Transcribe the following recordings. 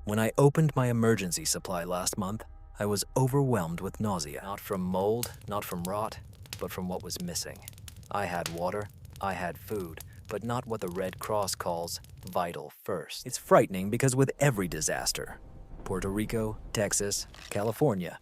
When I opened my emergency supply last month, I was overwhelmed with nausea. Not from mold, not from rot, but from what was missing. I had water, I had food, but not what the Red Cross calls vital first. It's frightening because with every disaster, Puerto Rico, Texas, California,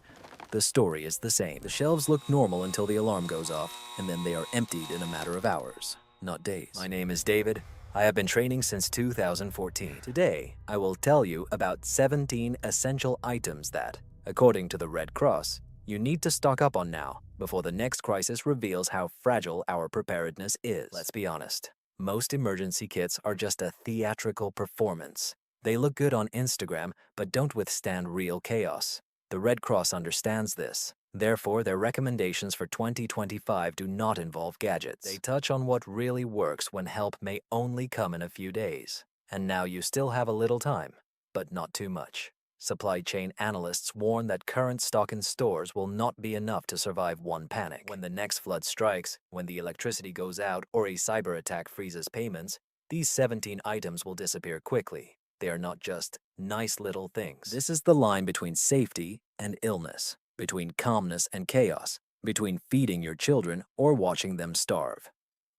the story is the same. The shelves look normal until the alarm goes off, and then they are emptied in a matter of hours, not days. My name is David. I have been training since 2014. Today, I will tell you about 17 essential items that, according to the Red Cross, you need to stock up on now before the next crisis reveals how fragile our preparedness is. Let's be honest. Most emergency kits are just a theatrical performance. They look good on Instagram, but don't withstand real chaos. The Red Cross understands this. Therefore, their recommendations for 2025 do not involve gadgets. They touch on what really works when help may only come in a few days. And now you still have a little time, but not too much. Supply chain analysts warn that current stock in stores will not be enough to survive one panic. When the next flood strikes, when the electricity goes out, or a cyber attack freezes payments, these 17 items will disappear quickly. They are not just nice little things. This is the line between safety and illness, between calmness and chaos, between feeding your children or watching them starve.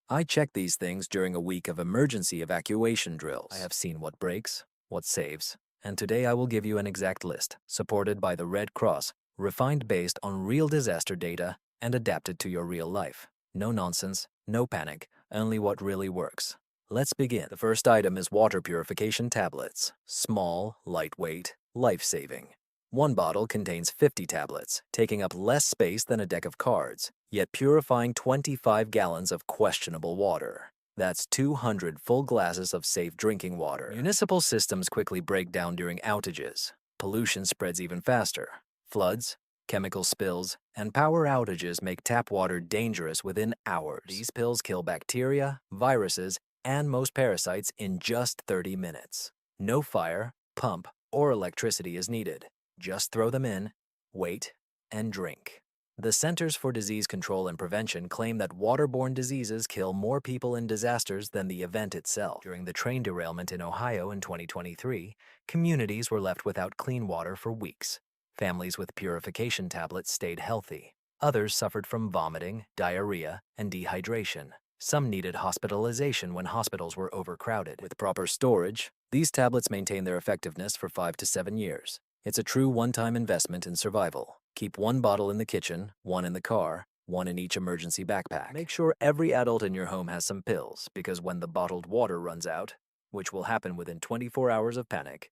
I check these things during a week of emergency evacuation drills. I have seen what breaks, what saves, and today I will give you an exact list, supported by the Red Cross, refined based on real disaster data and adapted to your real life. No nonsense, no panic, only what really works. Let's begin. The first item is water purification tablets. Small, lightweight, life-saving. One bottle contains 50 tablets, taking up less space than a deck of cards, yet purifying 25 gallons of questionable water. That's 200 full glasses of safe drinking water. Municipal systems quickly break down during outages. Pollution spreads even faster. Floods, chemical spills, and power outages make tap water dangerous within hours. These pills kill bacteria, viruses, and most parasites in just 30 minutes. No fire, pump, or electricity is needed. Just throw them in, wait, and drink. The Centers for Disease Control and Prevention claim that waterborne diseases kill more people in disasters than the event itself. During the train derailment in Ohio in 2023, communities were left without clean water for weeks. Families with purification tablets stayed healthy. Others suffered from vomiting, diarrhea, and dehydration. Some needed hospitalization when hospitals were overcrowded. With proper storage, these tablets maintain their effectiveness for 5 to 7 years. It's a true one-time investment in survival. Keep one bottle in the kitchen, one in the car, one in each emergency backpack. Make sure every adult in your home has some pills, because when the bottled water runs out, which will happen within 24 hours of panic,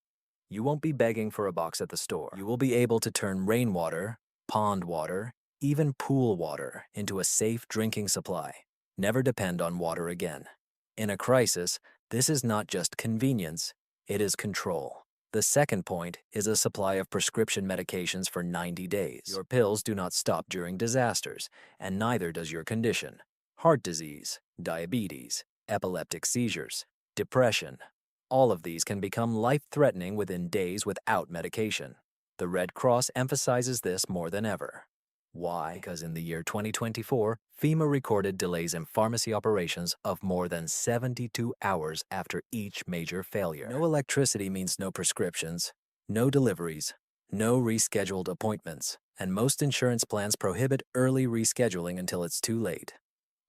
you won't be begging for a box at the store. You will be able to turn rainwater, pond water, even pool water into a safe drinking supply. Never depend on water again. In a crisis, this is not just convenience, it is control. The second point is a supply of prescription medications for 90 days. Your pills do not stop during disasters, and neither does your condition. Heart disease, diabetes, epileptic seizures, depression. All of these can become life-threatening within days without medication. The Red Cross emphasizes this more than ever. Why? Because in the year 2024, FEMA recorded delays in pharmacy operations of more than 72 hours after each major failure. No electricity means no prescriptions, no deliveries, no rescheduled appointments, and most insurance plans prohibit early rescheduling until it's too late.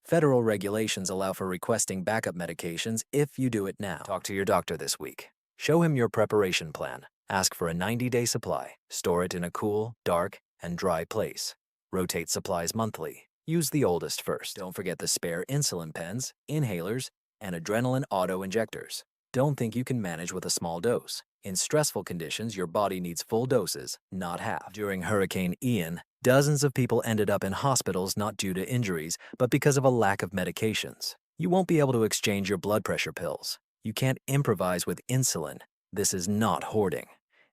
Federal regulations allow for requesting backup medications if you do it now. Talk to your doctor this week. Show him your preparation plan. Ask for a 90-day supply. Store it in a cool, dark, and dry place. Rotate supplies monthly. Use the oldest first. Don't forget the spare insulin pens, inhalers, and adrenaline auto-injectors. Don't think you can manage with a small dose. In stressful conditions, your body needs full doses, not half. During Hurricane Ian, dozens of people ended up in hospitals not due to injuries, but because of a lack of medications. You won't be able to exchange your blood pressure pills. You can't improvise with insulin. This is not hoarding.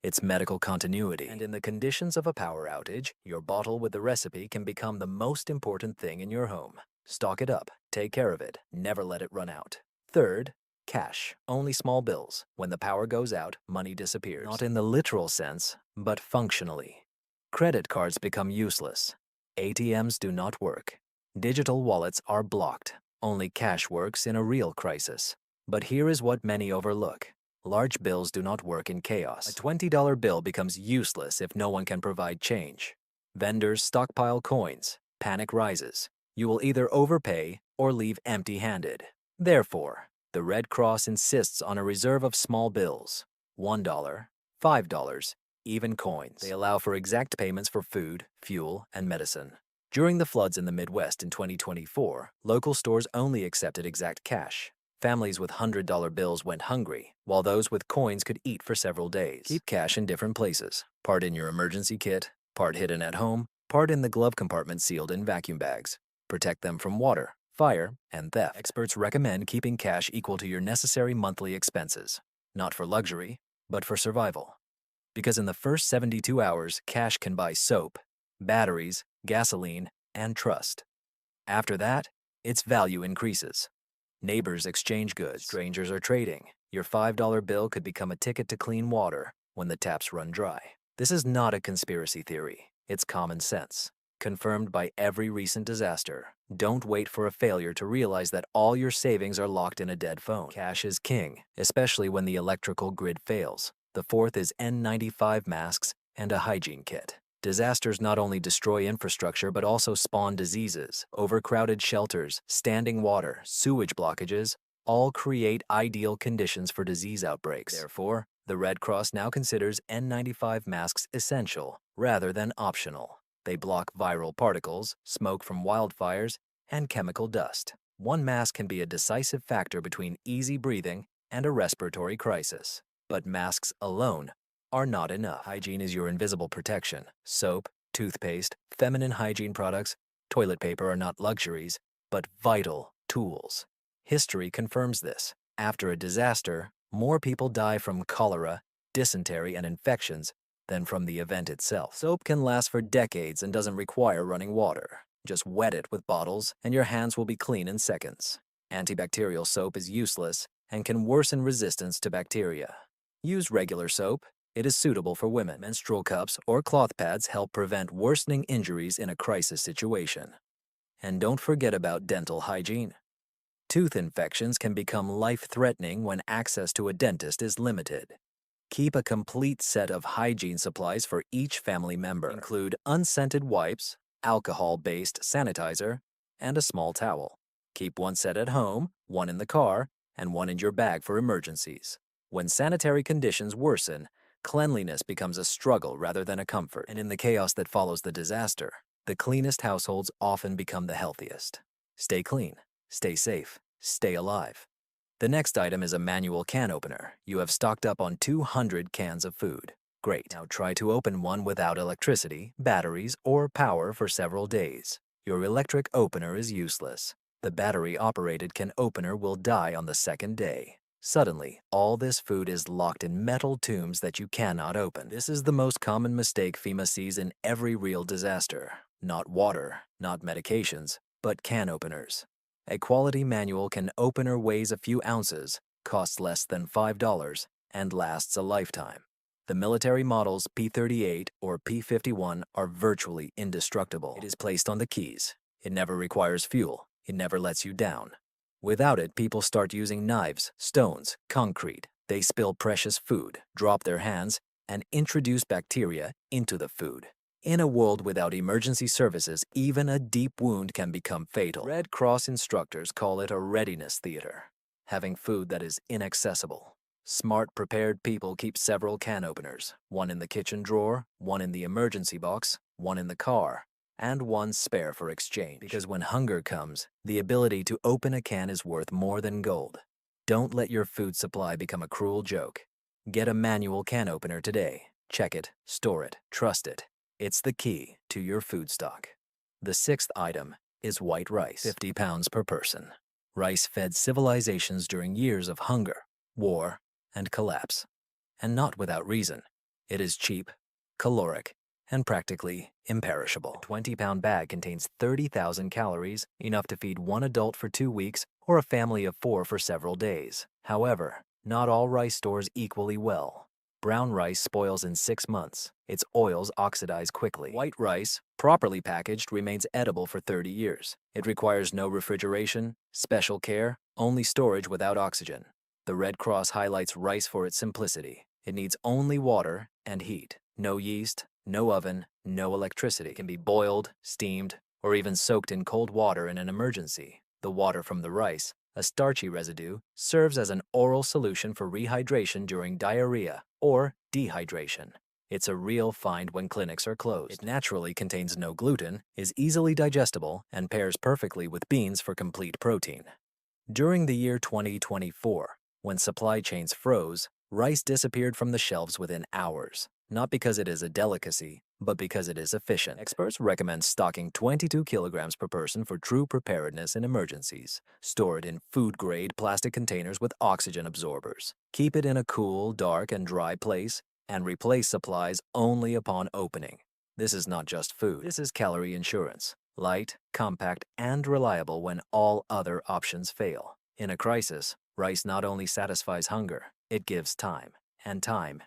It's medical continuity. And in the conditions of a power outage, your bottle with the recipe can become the most important thing in your home. Stock it up, take care of it, never let it run out. Third, cash, only small bills. When the power goes out, money disappears. Not in the literal sense, but functionally. Credit cards become useless. ATMs do not work. Digital wallets are blocked. Only cash works in a real crisis. But here is what many overlook. Large bills do not work in chaos. A $20 bill becomes useless if no one can provide change. Vendors stockpile coins. Panic rises. You will either overpay or leave empty-handed. Therefore, the Red Cross insists on a reserve of small bills, $1, $5, even coins. They allow for exact payments for food, fuel, and medicine. During the floods in the Midwest in 2024, local stores only accepted exact cash. Families with $100 bills went hungry, while those with coins could eat for several days. Keep cash in different places, part in your emergency kit, part hidden at home, part in the glove compartment sealed in vacuum bags. Protect them from water, fire, and theft. Experts recommend keeping cash equal to your necessary monthly expenses, not for luxury, but for survival. Because in the first 72 hours, cash can buy soap, batteries, gasoline, and trust. After that, its value increases. Neighbors exchange goods. Strangers are trading. Your $5 bill could become a ticket to clean water when the taps run dry. This is not a conspiracy theory. It's common sense, confirmed by every recent disaster. Don't wait for a failure to realize that all your savings are locked in a dead phone. Cash is king, especially when the electrical grid fails. The fourth is N95 masks and a hygiene kit. Disasters not only destroy infrastructure but also spawn diseases. Overcrowded shelters, standing water, sewage blockages all create ideal conditions for disease outbreaks. Therefore, the Red Cross now considers N95 masks essential rather than optional. They block viral particles, smoke from wildfires, and chemical dust. One mask can be a decisive factor between easy breathing and a respiratory crisis. But masks alone are not enough. Hygiene is your invisible protection. Soap, toothpaste, feminine hygiene products, toilet paper are not luxuries, but vital tools. History confirms this. After a disaster, more people die from cholera, dysentery, and infections than from the event itself. Soap can last for decades and doesn't require running water. Just wet it with bottles and your hands will be clean in seconds. Antibacterial soap is useless and can worsen resistance to bacteria. Use regular soap. It is suitable for women. Menstrual cups or cloth pads help prevent worsening injuries in a crisis situation. And don't forget about dental hygiene. Tooth infections can become life-threatening when access to a dentist is limited. Keep a complete set of hygiene supplies for each family member. Include unscented wipes, alcohol-based sanitizer, and a small towel. Keep one set at home, one in the car, and one in your bag for emergencies. When sanitary conditions worsen, cleanliness becomes a struggle rather than a comfort. And in the chaos that follows the disaster, the cleanest households often become the healthiest. Stay clean, stay safe, stay alive. The next item is a manual can opener. You have stocked up on 200 cans of food. Great. Now try to open one without electricity, batteries, or power for several days. Your electric opener is useless. The battery-operated can opener will die on the second day. Suddenly, all this food is locked in metal tombs that you cannot open. This is the most common mistake FEMA sees in every real disaster. Not water, not medications, but can openers. A quality manual can opener weighs a few ounces, costs less than $5, and lasts a lifetime. The military models P38 or P51 are virtually indestructible. It is placed on the keys. It never requires fuel. It never lets you down. Without it, people start using knives, stones, concrete. They spill precious food, drop their hands, and introduce bacteria into the food. In a world without emergency services, even a deep wound can become fatal. Red Cross instructors call it a readiness theater, having food that is inaccessible. Smart, prepared people keep several can openers, one in the kitchen drawer, one in the emergency box, one in the car, and one spare for exchange. Because when hunger comes, the ability to open a can is worth more than gold. Don't let your food supply become a cruel joke. Get a manual can opener today. Check it, store it, trust it. It's the key to your food stock. The sixth item is white rice, 50 pounds per person. Rice fed civilizations during years of hunger, war, and collapse. And not without reason. It is cheap, caloric, and practically imperishable. A 20-pound bag contains 30,000 calories, enough to feed one adult for 2 weeks or a family of 4 for several days. However, not all rice stores equally well. Brown rice spoils in 6 months. Its oils oxidize quickly. White rice, properly packaged, remains edible for 30 years. It requires no refrigeration, special care, only storage without oxygen. The Red Cross highlights rice for its simplicity. It needs only water and heat. No yeast, no oven, no electricity. It can be boiled, steamed, or even soaked in cold water in an emergency. The water from the rice, a starchy residue, serves as an oral solution for rehydration during diarrhea or dehydration. It's a real find when clinics are closed. It naturally contains no gluten, is easily digestible, and pairs perfectly with beans for complete protein. During the year 2024, when supply chains froze, rice disappeared from the shelves within hours, not because it is a delicacy, but because it is efficient. Experts recommend stocking 22 kilograms per person for true preparedness in emergencies. Store it in food-grade plastic containers with oxygen absorbers. Keep it in a cool, dark, and dry place, and replace supplies only upon opening. This is not just food. This is calorie insurance. Light, compact, and reliable when all other options fail. In a crisis, rice not only satisfies hunger, it gives time. And time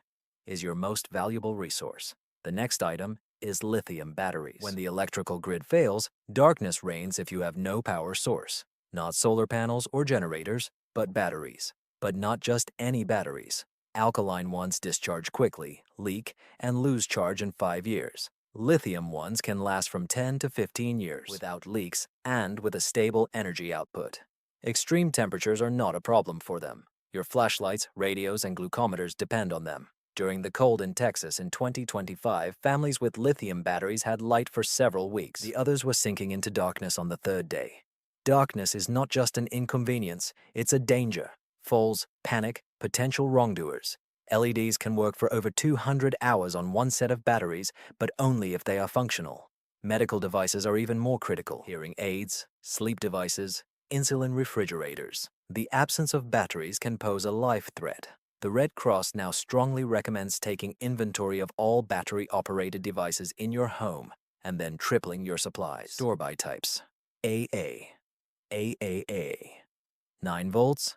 is your most valuable resource. The next item is lithium batteries. When the electrical grid fails, darkness reigns if you have no power source. Not solar panels or generators, but batteries. But not just any batteries. Alkaline ones discharge quickly, leak, and lose charge in 5 years. Lithium ones can last from 10 to 15 years without leaks and with a stable energy output. Extreme temperatures are not a problem for them. Your flashlights, radios, and glucometers depend on them. During the cold in Texas in 2025, families with lithium batteries had light for several weeks. The others were sinking into darkness on the third day. Darkness is not just an inconvenience, it's a danger. Falls, panic, potential wrongdoers. LEDs can work for over 200 hours on one set of batteries, but only if they are functional. Medical devices are even more critical. Hearing aids, sleep devices, insulin refrigerators. The absence of batteries can pose a life threat. The Red Cross now strongly recommends taking inventory of all battery-operated devices in your home and then tripling your supplies. Store-by types. AA, AAA, 9 volts,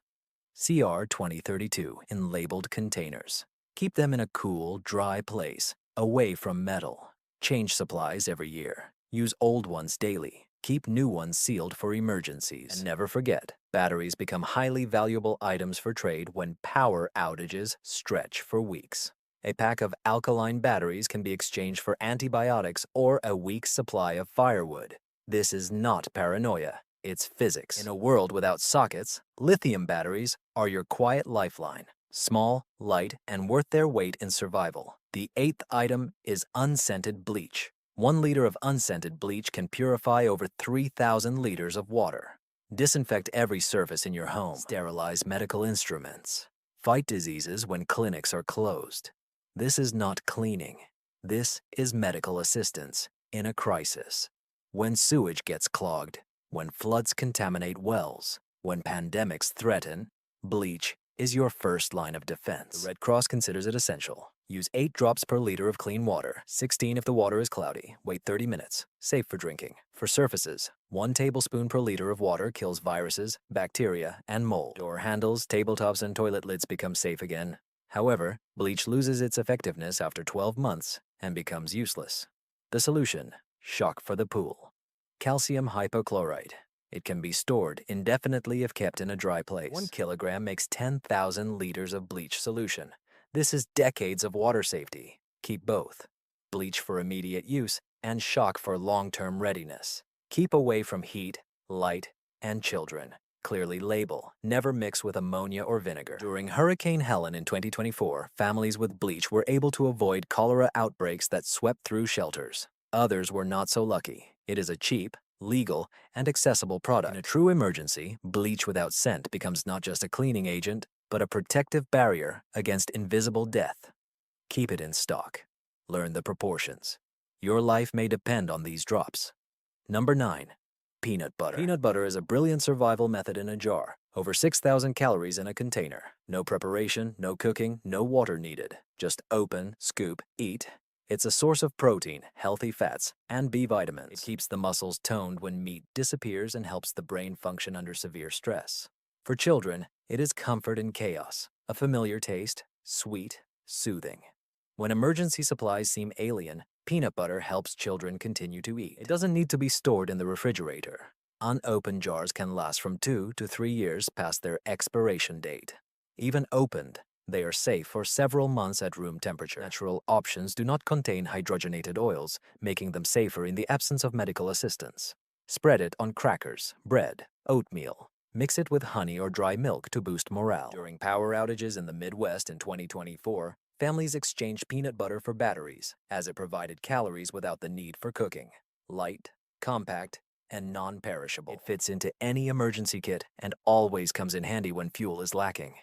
CR 2032 in labeled containers. Keep them in a cool, dry place, away from metal. Change supplies every year. Use old ones daily. Keep new ones sealed for emergencies. And never forget, batteries become highly valuable items for trade when power outages stretch for weeks. A pack of alkaline batteries can be exchanged for antibiotics or a week's supply of firewood. This is not paranoia. It's physics. In a world without sockets, lithium batteries are your quiet lifeline. Small, light, and worth their weight in survival. The 8th item is unscented bleach. 1 liter of unscented bleach can purify over 3,000 liters of water. Disinfect every surface in your home. Sterilize medical instruments. Fight diseases when clinics are closed. This is not cleaning. This is medical assistance in a crisis. When sewage gets clogged, when floods contaminate wells, when pandemics threaten, bleach is your first line of defense. The Red Cross considers it essential. Use 8 drops per liter of clean water, 16 if the water is cloudy. Wait 30 minutes. Safe for drinking. For surfaces, 1 tablespoon per liter of water kills viruses, bacteria, and mold. Door handles, tabletops, and toilet lids become safe again. However, bleach loses its effectiveness after 12 months and becomes useless. The solution: shock for the pool. Calcium hypochlorite. It can be stored indefinitely if kept in a dry place. 1 kilogram makes 10,000 liters of bleach solution. This is decades of water safety. Keep both. Bleach for immediate use and shock for long-term readiness. Keep away from heat, light, and children. Clearly label. Never mix with ammonia or vinegar. During Hurricane Helen in 2024, families with bleach were able to avoid cholera outbreaks that swept through shelters. Others were not so lucky. It is a cheap, legal, and accessible product. In a true emergency, bleach without scent becomes not just a cleaning agent, but a protective barrier against invisible death. Keep it in stock. Learn the proportions. Your life may depend on these drops. Number 9. Peanut butter. Peanut butter is a brilliant survival method in a jar. Over 6,000 calories in a container. No preparation, no cooking, no water needed. Just open, scoop, eat. It's a source of protein, healthy fats, and B vitamins. It keeps the muscles toned when meat disappears and helps the brain function under severe stress. For children, it is comfort in chaos, a familiar taste, sweet, soothing. When emergency supplies seem alien, peanut butter helps children continue to eat. It doesn't need to be stored in the refrigerator. Unopened jars can last from 2 to 3 years past their expiration date. Even opened, they are safe for several months at room temperature. Natural options do not contain hydrogenated oils, making them safer in the absence of medical assistance. Spread it on crackers, bread, oatmeal. Mix it with honey or dry milk to boost morale. During power outages in the Midwest in 2024, families exchanged peanut butter for batteries, as it provided calories without the need for cooking. Light, compact, and non-perishable. It fits into any emergency kit and always comes in handy when fuel is lacking.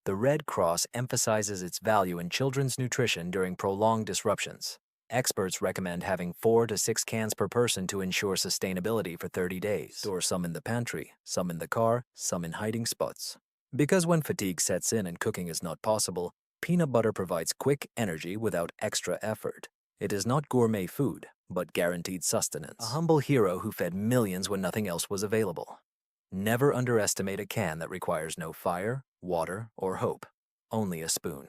The Red Cross emphasizes its value in children's nutrition during prolonged disruptions. Experts recommend having 4 to 6 cans per person to ensure sustainability for 30 days. Store some in the pantry, some in the car, some in hiding spots. Because when fatigue sets in and cooking is not possible, peanut butter provides quick energy without extra effort. It is not gourmet food, but guaranteed sustenance. A humble hero who fed millions when nothing else was available. Never underestimate a can that requires no fire, water, or hope. Only a spoon.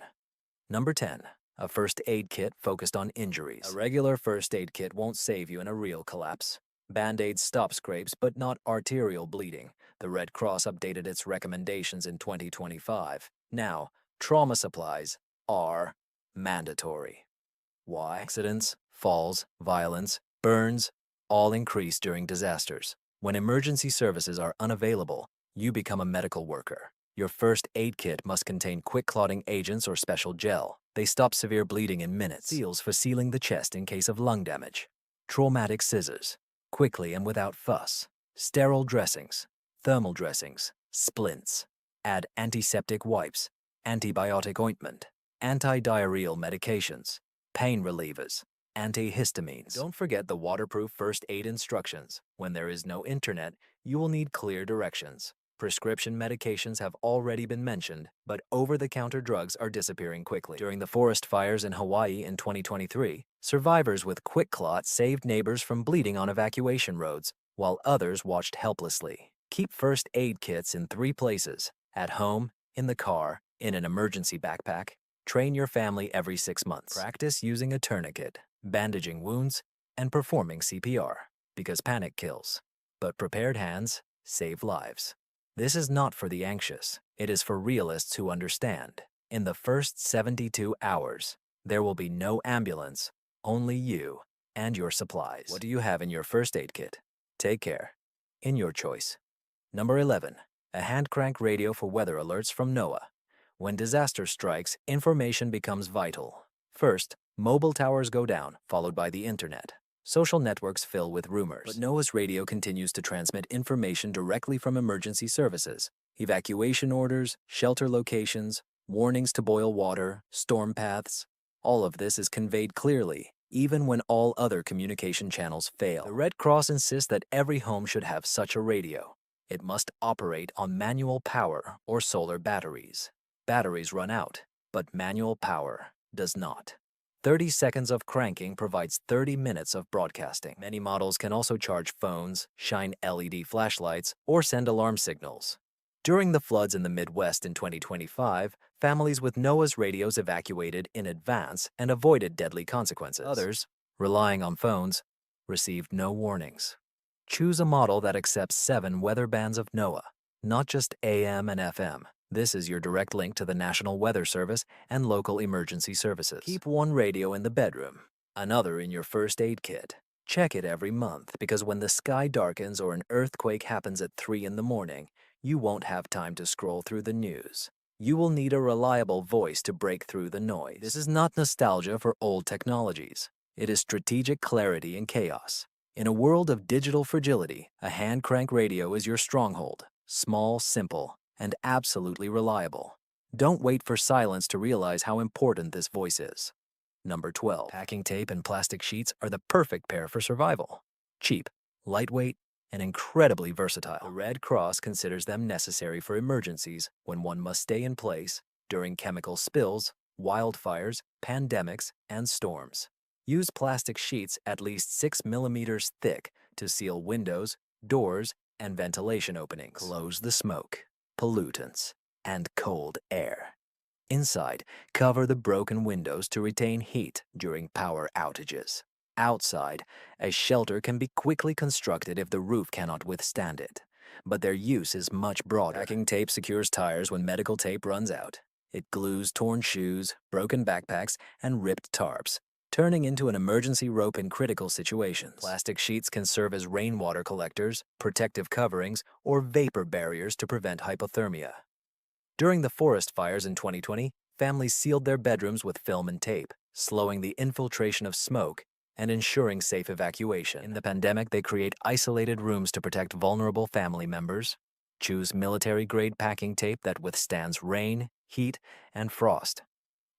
Number 10. A first aid kit focused on injuries. A regular first aid kit won't save you in a real collapse. Band-Aids stop scrapes, but not arterial bleeding. The Red Cross updated its recommendations in 2025. Now, trauma supplies are mandatory. Why? Accidents, falls, violence, burns, all increase during disasters. When emergency services are unavailable, you become a medical worker. Your first aid kit must contain quick clotting agents or special gel. They stop severe bleeding in minutes. Seals for sealing the chest in case of lung damage. Traumatic scissors, quickly and without fuss. Sterile dressings, thermal dressings, splints. Add antiseptic wipes, antibiotic ointment, anti-diarrheal medications, pain relievers, antihistamines. Don't forget the waterproof first aid instructions. When there is no internet, you will need clear directions. Prescription medications have already been mentioned, but over-the-counter drugs are disappearing quickly. During the forest fires in Hawaii in 2023, survivors with quick clot saved neighbors from bleeding on evacuation roads, while others watched helplessly. Keep first aid kits in 3 places: at home, in the car, in an emergency backpack. Train your family every 6 months. Practice using a tourniquet, bandaging wounds, and performing CPR, because panic kills. But prepared hands save lives. This is not for the anxious. It is for realists who understand. In the first 72 hours, there will be no ambulance, only you and your supplies. What do you have in your first aid kit? Take care. In your choice. Number 11. A hand crank radio for weather alerts from NOAA. When disaster strikes, information becomes vital. First, mobile towers go down, followed by the internet. Social networks fill with rumors. But NOAA's radio continues to transmit information directly from emergency services. Evacuation orders, shelter locations, warnings to boil water, storm paths. All of this is conveyed clearly, even when all other communication channels fail. The Red Cross insists that every home should have such a radio. It must operate on manual power or solar batteries. Batteries run out, but manual power does not. 30 seconds of cranking provides 30 minutes of broadcasting. Many models can also charge phones, shine LED flashlights, or send alarm signals. During the floods in the Midwest in 2025, families with NOAA's radios evacuated in advance and avoided deadly consequences. Others, relying on phones, received no warnings. Choose a model that accepts 7 weather bands of NOAA, not just AM and FM. This is your direct link to the National Weather Service and local emergency services. Keep one radio in the bedroom, another in your first aid kit. Check it every month, because when the sky darkens or an earthquake happens at 3 in the morning, you won't have time to scroll through the news. You will need a reliable voice to break through the noise. This is not nostalgia for old technologies. It is strategic clarity in chaos. In a world of digital fragility, a hand crank radio is your stronghold. Small, simple, and absolutely reliable. Don't wait for silence to realize how important this voice is. Number 12. Packing tape and plastic sheets are the perfect pair for survival. Cheap, lightweight, and incredibly versatile. The Red Cross considers them necessary for emergencies when one must stay in place during chemical spills, wildfires, pandemics, and storms. Use plastic sheets at least 6 millimeters thick to seal windows, doors, and ventilation openings. Close the smoke, pollutants, and cold air. Inside, cover the broken windows to retain heat during power outages. Outside, a shelter can be quickly constructed if the roof cannot withstand it. but their use is much broader. Packing tape secures tires when medical tape runs out. It glues torn shoes, broken backpacks, and ripped tarps, turning into an emergency rope in critical situations. Plastic sheets can serve as rainwater collectors, protective coverings, or vapor barriers to prevent hypothermia. During the forest fires in 2020, families sealed their bedrooms with film and tape, slowing the infiltration of smoke and ensuring safe evacuation. In the pandemic, they create isolated rooms to protect vulnerable family members. Choose military-grade packing tape that withstands rain, heat, and frost.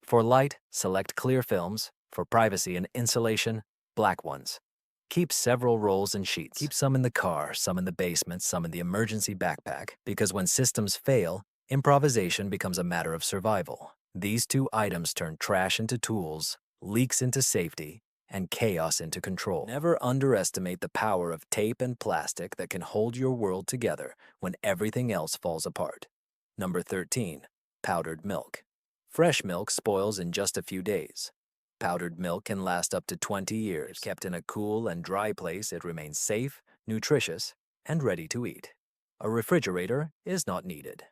For light, select clear films. For privacy and insulation, black ones. Keep several rolls and sheets. Keep some in the car, some in the basement, some in the emergency backpack, because when systems fail, improvisation becomes a matter of survival. These two items turn trash into tools, leaks into safety, and chaos into control. Never underestimate the power of tape and plastic that can hold your world together when everything else falls apart. Number 13. Powdered milk. Fresh milk spoils in just a few days. Powdered milk can last up to 20 years. If kept in a cool and dry place, it remains safe, nutritious, and ready to eat. A refrigerator is not needed.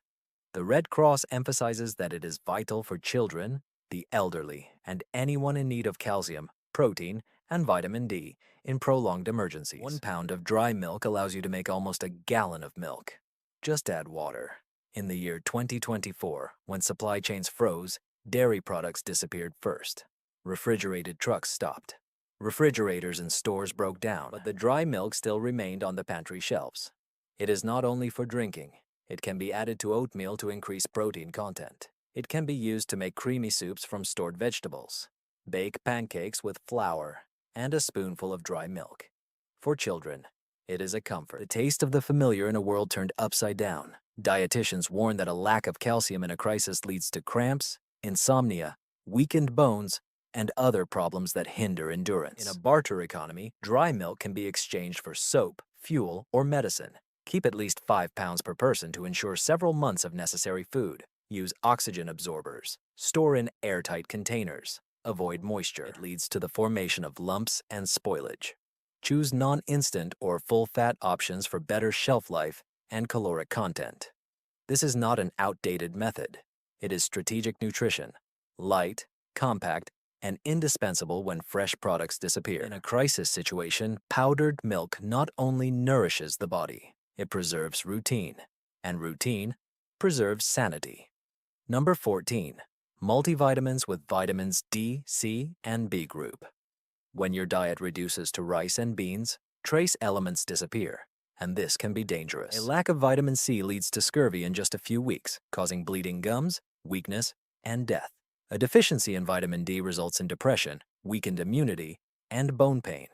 The Red Cross emphasizes that it is vital for children, the elderly, and anyone in need of calcium, protein, and vitamin D in prolonged emergencies. 1 pound of dry milk allows you to make almost a gallon of milk. Just add water. In the year 2024, when supply chains froze, dairy products disappeared first. Refrigerated trucks stopped. Refrigerators in stores broke down, but the dry milk still remained on the pantry shelves. It is not only for drinking. It can be added to oatmeal to increase protein content. It can be used to make creamy soups from stored vegetables. Bake pancakes with flour and a spoonful of dry milk. For children, it is a comfort. The taste of the familiar in a world turned upside down. Dietitians warn that a lack of calcium in a crisis leads to cramps, insomnia, weakened bones, and other problems that hinder endurance. In a barter economy, dry milk can be exchanged for soap, fuel, or medicine. Keep at least 5 pounds per person to ensure several months of necessary food. Use oxygen absorbers. Store in airtight containers. Avoid moisture. It leads to the formation of lumps and spoilage. Choose non-instant or full-fat options for better shelf life and caloric content. This is not an outdated method. It is strategic nutrition, light, compact, and indispensable when fresh products disappear. In a crisis situation, powdered milk not only nourishes the body, it preserves routine, and routine preserves sanity. Number 14. Multivitamins with vitamins D, C, and B group. When your diet reduces to rice and beans, trace elements disappear, and this can be dangerous. A lack of vitamin C leads to scurvy in just a few weeks, causing bleeding gums, weakness, and death. A deficiency in vitamin D results in depression, weakened immunity, and bone pain.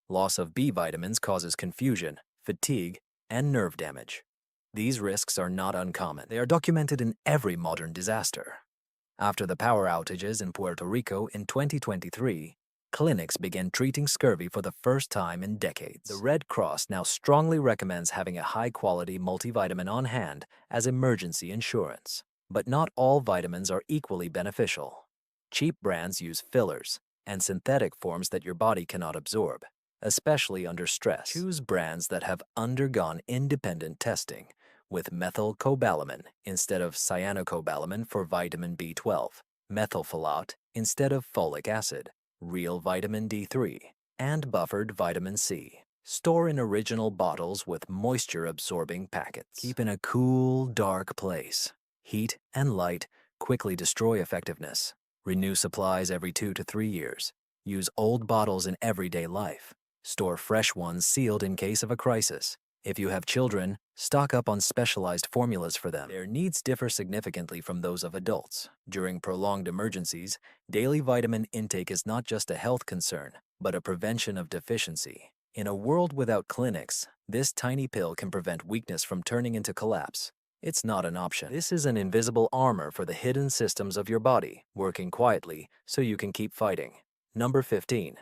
Loss of B vitamins causes confusion, fatigue, and nerve damage. These risks are not uncommon. They are documented in every modern disaster. After the power outages in Puerto Rico in 2023, clinics began treating scurvy for the first time in decades. The Red Cross now strongly recommends having a high-quality multivitamin on hand as emergency insurance. But not all vitamins are equally beneficial. Cheap brands use fillers and synthetic forms that your body cannot absorb, especially under stress. Choose brands that have undergone independent testing with methylcobalamin instead of cyanocobalamin for vitamin B12, methylfolate instead of folic acid, real vitamin D3, and buffered vitamin C. Store in original bottles with moisture-absorbing packets. Keep in a cool, dark place. Heat and light quickly destroy effectiveness. Renew supplies every 2 to 3 years. Use old bottles in everyday life. Store fresh ones sealed in case of a crisis. If you have children, stock up on specialized formulas for them. Their needs differ significantly from those of adults. During prolonged emergencies, daily vitamin intake is not just a health concern, but a prevention of deficiency. In a world without clinics, this tiny pill can prevent weakness from turning into collapse. It's not an option. This is an invisible armor for the hidden systems of your body, working quietly so you can keep fighting. Number 15.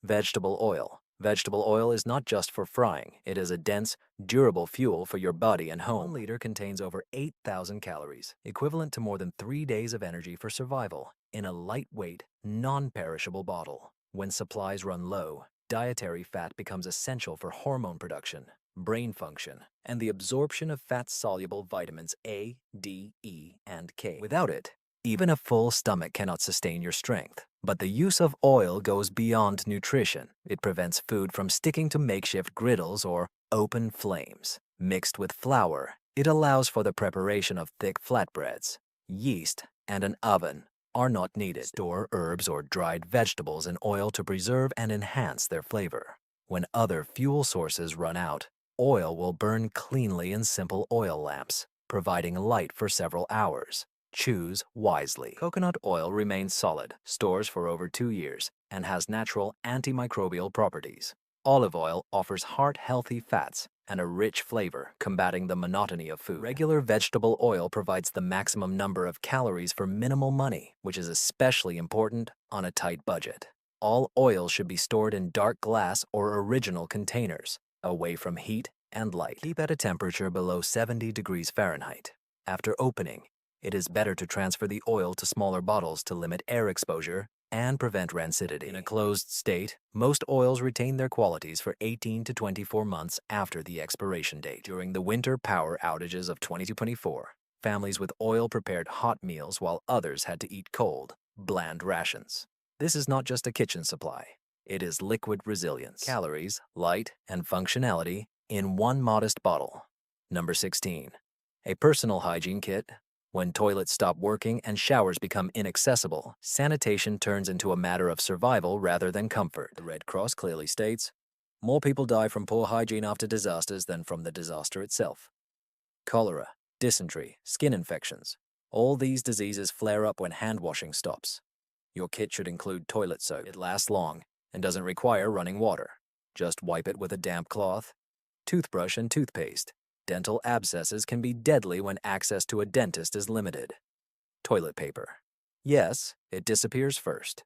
Vegetable oil. Vegetable oil is not just for frying. It is a dense, durable fuel for your body and home. 1 liter contains over 8,000 calories, equivalent to more than 3 days of energy for survival, in a lightweight, non-perishable bottle. When supplies run low, dietary fat becomes essential for hormone production. brain function, and the absorption of fat-soluble vitamins A, D, E, and K. Without it, even a full stomach cannot sustain your strength. But the use of oil goes beyond nutrition. It prevents food from sticking to makeshift griddles or open flames. Mixed with flour, it allows for the preparation of thick flatbreads. Yeast and an oven are not needed. Store herbs or dried vegetables in oil to preserve and enhance their flavor. When other fuel sources run out, oil will burn cleanly in simple oil lamps, providing light for several hours. Choose wisely. Coconut oil remains solid, stores for over 2 years, and has natural antimicrobial properties. Olive oil offers heart-healthy fats and a rich flavor, combating the monotony of food. Regular vegetable oil provides the maximum number of calories for minimal money, which is especially important on a tight budget. All oil should be stored in dark glass or original containers, away from heat and light. Keep at a temperature below 70 degrees Fahrenheit. After opening, it is better to transfer the oil to smaller bottles to limit air exposure and prevent rancidity. In a closed state, most oils retain their qualities for 18 to 24 months after the expiration date. During the winter power outages of 2024, families with oil prepared hot meals while others had to eat cold, bland rations. This is not just a kitchen supply. It is liquid resilience. Calories, light, and functionality in one modest bottle. Number 16. A personal hygiene kit. When toilets stop working and showers become inaccessible, sanitation turns into a matter of survival rather than comfort. The Red Cross clearly states, more people die from poor hygiene after disasters than from the disaster itself. Cholera, dysentery, skin infections. All these diseases flare up when hand washing stops. Your kit should include toilet soap. It lasts long and doesn't require running water. Just wipe it with a damp cloth. Toothbrush and toothpaste. Dental abscesses can be deadly when access to a dentist is limited. Toilet paper. Yes, it disappears first.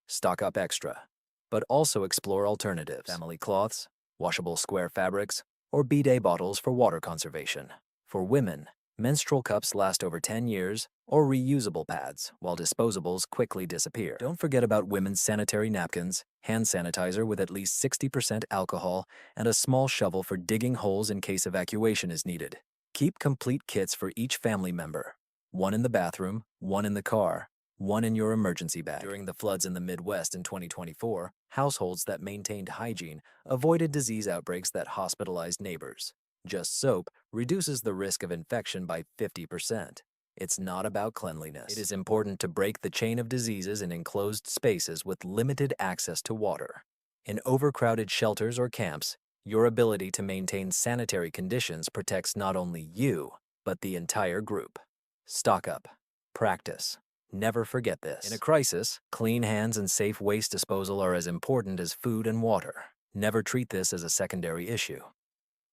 Stock up extra, but also explore alternatives. Family cloths, washable square fabrics, or bidet bottles for water conservation. For women, menstrual cups last over 10 years, or reusable pads, while disposables quickly disappear. Don't forget about women's sanitary napkins, hand sanitizer with at least 60% alcohol, and a small shovel for digging holes in case evacuation is needed. Keep complete kits for each family member. One in the bathroom, one in the car, one in your emergency bag. During the floods in the Midwest in 2024, households that maintained hygiene avoided disease outbreaks that hospitalized neighbors. Just soap reduces the risk of infection by 50%. It's not about cleanliness. It is important to break the chain of diseases in enclosed spaces with limited access to water. In overcrowded shelters or camps, your ability to maintain sanitary conditions protects not only you, but the entire group. Stock up. Practice. Never forget this. In a crisis, clean hands and safe waste disposal are as important as food and water. Never treat this as a secondary issue.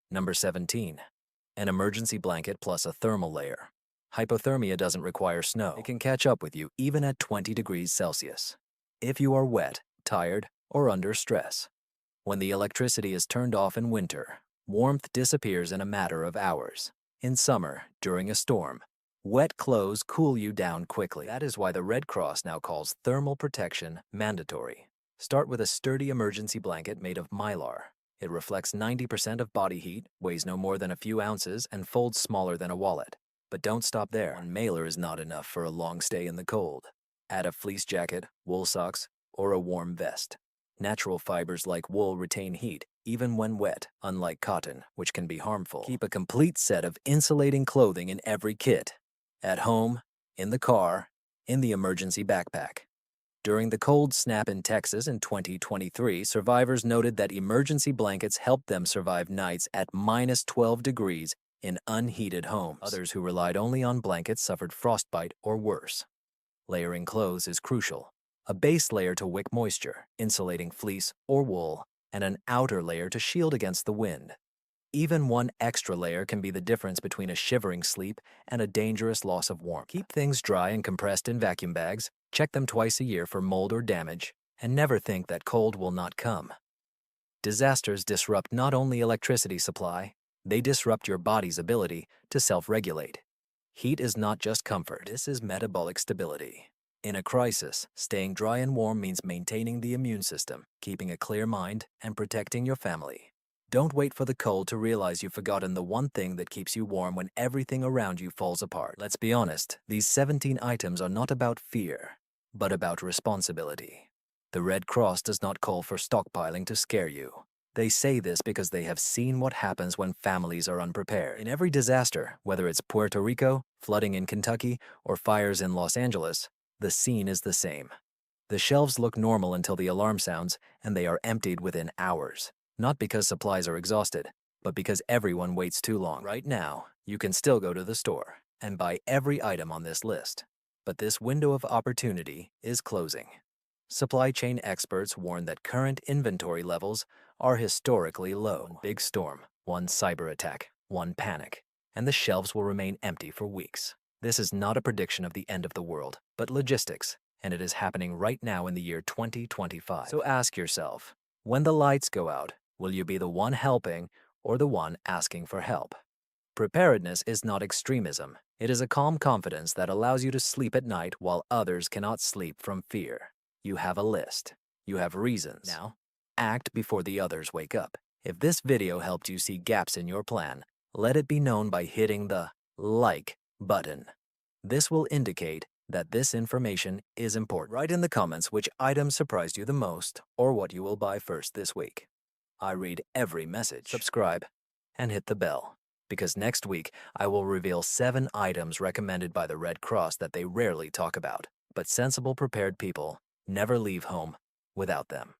Number 17. An emergency blanket plus a thermal layer. Hypothermia doesn't require snow. It can catch up with you even at 20 degrees Celsius. If you are wet, tired, or under stress. When the electricity is turned off in winter, warmth disappears in a matter of hours. In summer, during a storm, wet clothes cool you down quickly. That is why the Red Cross now calls thermal protection mandatory. Start with a sturdy emergency blanket made of mylar. It reflects 90% of body heat, weighs no more than a few ounces, and folds smaller than a wallet. But don't stop there. One mailer is not enough for a long stay in the cold. Add a fleece jacket, wool socks, or a warm vest. Natural fibers like wool retain heat, even when wet, unlike cotton, which can be harmful. Keep a complete set of insulating clothing in every kit. At home, in the car, in the emergency backpack. During the cold snap in Texas in 2023, survivors noted that emergency blankets helped them survive nights at minus 12 degrees in unheated homes. Others who relied only on blankets suffered frostbite or worse. Layering clothes is crucial. A base layer to wick moisture, insulating fleece or wool, and an outer layer to shield against the wind. Even one extra layer can be the difference between a shivering sleep and a dangerous loss of warmth. Keep things dry and compressed in vacuum bags, check them twice a year for mold or damage, and never think that cold will not come. Disasters disrupt not only electricity supply, they disrupt your body's ability to self-regulate. Heat is not just comfort, this is metabolic stability. In a crisis, staying dry and warm means maintaining the immune system, keeping a clear mind, and protecting your family. Don't wait for the cold to realize you've forgotten the one thing that keeps you warm when everything around you falls apart. Let's be honest, these 17 items are not about fear, but about responsibility. The Red Cross does not call for stockpiling to scare you. They say this because they have seen what happens when families are unprepared. In every disaster, whether it's Puerto Rico, flooding in Kentucky, or fires in Los Angeles, the scene is the same. The shelves look normal until the alarm sounds, and they are emptied within hours. Not because supplies are exhausted, but because everyone waits too long. Right now, you can still go to the store and buy every item on this list. But this window of opportunity is closing. Supply chain experts warn that current inventory levels are historically low. One big storm, one cyber attack, one panic, and the shelves will remain empty for weeks. This is not a prediction of the end of the world, but logistics, and it is happening right now in the year 2025. So ask yourself, when the lights go out, will you be the one helping or the one asking for help? Preparedness is not extremism. It is a calm confidence that allows you to sleep at night while others cannot sleep from fear. You have a list. You have reasons. Now, act before the others wake up. If this video helped you see gaps in your plan, let it be known by hitting the like button. This will indicate that this information is important. Write in the comments which items surprised you the most or what you will buy first this week. I read every message. Subscribe and hit the bell, because next week I will reveal 7 items recommended by the Red Cross that they rarely talk about, but sensible, prepared people never leave home without them.